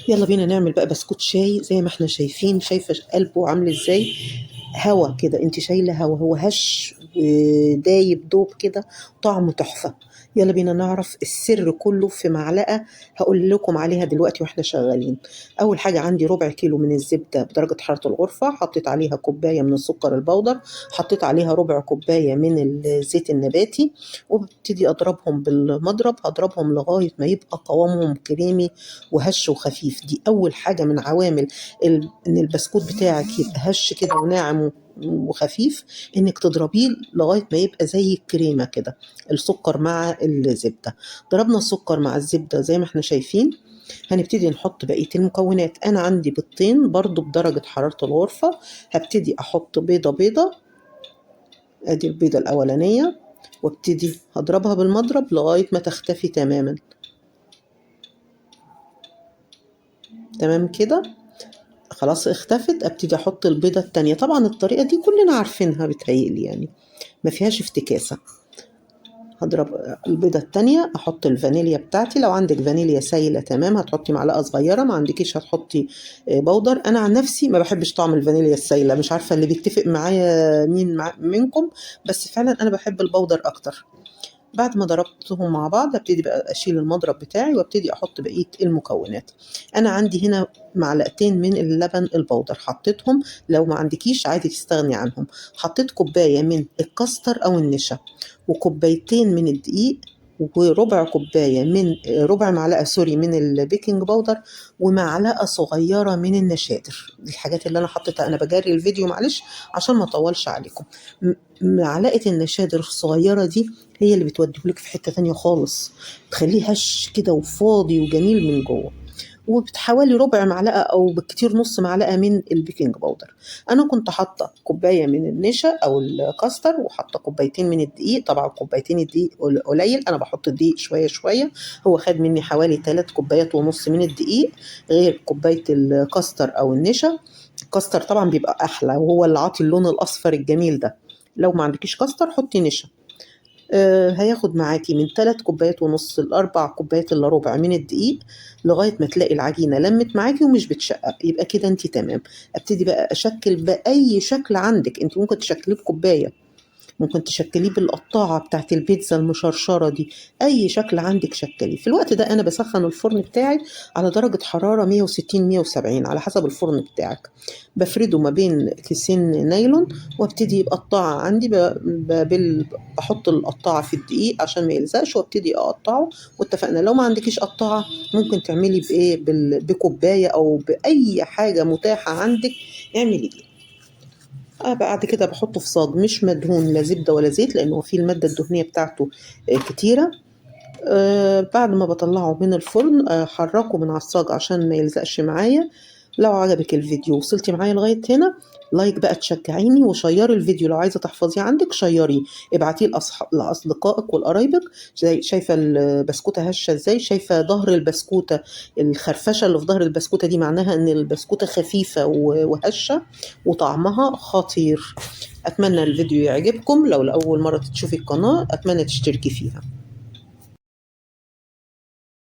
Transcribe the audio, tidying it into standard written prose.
يلا بينا نعمل بقى بسكوت شاي زي ما احنا شايفين. شايفة قلبه عامل ازاي؟ هوا كده، انت شايلة هوا، هو هش ودايب دوب كده، طعمه تحفة. يلا بينا نعرف السر كله في معلقة هقول لكم عليها دلوقتي واحنا شغالين. اول حاجة عندي ربع كيلو من الزبدة بدرجة حرارة الغرفة، حطيت عليها كوباية من السكر البودر، حطيت عليها ربع كوباية من الزيت النباتي، وببتدي اضربهم بالمضرب، هضربهم لغاية ما يبقى قوامهم كريمي وهش وخفيف. دي اول حاجة من عوامل ان البسكوت بتاعك يبقى هش كده وناعم وخفيف، انك تضربيه لغايه ما يبقى زي الكريمه كده، السكر مع الزبده. ضربنا السكر مع الزبده زي ما احنا شايفين. هنبتدي نحط بقيه المكونات. انا عندي بيضتين برضو بدرجه حراره الغرفه، هبتدي احط بيضه بيضه. ادي البيضه الاولانيه، وابتدي هضربها بالمضرب لغايه ما تختفي تماما. تمام كده، خلاص اختفت. ابتدي احط البيضة التانية. طبعا الطريقة دي كلنا عارفينها بتهيألي، يعني ما فيهاش افتكاسة. هضرب البيضة التانية، احط الفانيليا بتاعتي. لو عندك فانيليا سايلة تمام، هتحطي معلقة صغيرة، ما عندكيش هتحطي بودر. انا عن نفسي ما بحبش طعم الفانيليا السايلة، مش عارفة اللي بيتفق معايا مين منكم، بس فعلا انا بحب البودر اكتر. بعد ما ضربتهم مع بعض ابتدي بقى اشيل المضرب بتاعي وابتدي احط بقيه المكونات. انا عندي هنا معلقتين من اللبن البودر حطيتهم، لو ما عندكيش عادي تستغني عنهم. حطيت كوبايه من الكاستر او النشا، وكوبايتين من الدقيق، وربع كوبايه من ربع معلقه سوري من البيكنج باودر، ومعلقه صغيره من النشادر. دي الحاجات اللي انا حطيتها، انا بجري الفيديو معلش عشان ما اطولش عليكم. معلقه النشادر الصغيره دي هي اللي بتوديهولك في حتة تانية خالص، تخليه هش كده وفاضي وجميل من جوه. وبتحوالي ربع معلقة أو بالكتير نص معلقة من البيكنج باودر. أنا كنت حاطة كوباية من النشا أو الكاستر، وحاطة كوبايتين من الدقيق. طبعا كوبايتين الدقيق قليل، أنا بحط الدقيق شوية شوية. هو خد مني حوالي 3 كوبايات ونص من الدقيق، غير كوباية الكاستر أو النشا. الكاستر طبعا بيبقى أحلى، وهو اللي عاطي اللون الأصفر الجميل ده. لو ما عندكيش كاستر حطي نشا. هياخد معاكي من 3 كوبايات ونص ل4 كوبايات الا ربع من الدقيق، لغايه ما تلاقي العجينه لمت معاكي ومش بتشقق، يبقى كده انت تمام. ابتدي بقى اشكل باي شكل عندك. انت ممكن تشكليه بكوبايه، ممكن تشكليه بالقطاعة بتاعت البيتزا المشرشرة دي، أي شكل عندك شكليه. في الوقت ده أنا بسخن الفرن بتاعي على درجة حرارة 160 170 على حسب الفرن بتاعك. بفرده ما بين كيسين نايلون، وابتدي بقطعة عندي بحط القطاعة في الدقيق عشان ما يلزقش، وابتدي أقطعه. واتفقنا لو ما عندكيش قطاعة ممكن تعملي بإيه، بكوباية أو بأي حاجة متاحة عندك، اعملي بيه. بعد كده بحطه في صاج مش مدهون لا زبدة ولا زيت، لأنه فيه المادة الدهنية بتاعته كتيرة. بعد ما بطلعه من الفرن حركه من على الصاج عشان ما يلزقش معايا. لو عجبك الفيديو وصلتي معايا لغاية هنا، لايك بقى تشجعيني، وشيري الفيديو. لو عايزة تحفظيه عندك شيريه، ابعتيه لأصدقائك والقرايبك. شايفة البسكوتة هشة ازاي؟ شايفة ظهر البسكوتة، الخرفشة اللي في ظهر البسكوتة دي معناها ان البسكوتة خفيفة وهشة وطعمها خطير. اتمنى الفيديو يعجبكم. لو لأول مرة تشوفي القناة اتمنى تشتركي فيها.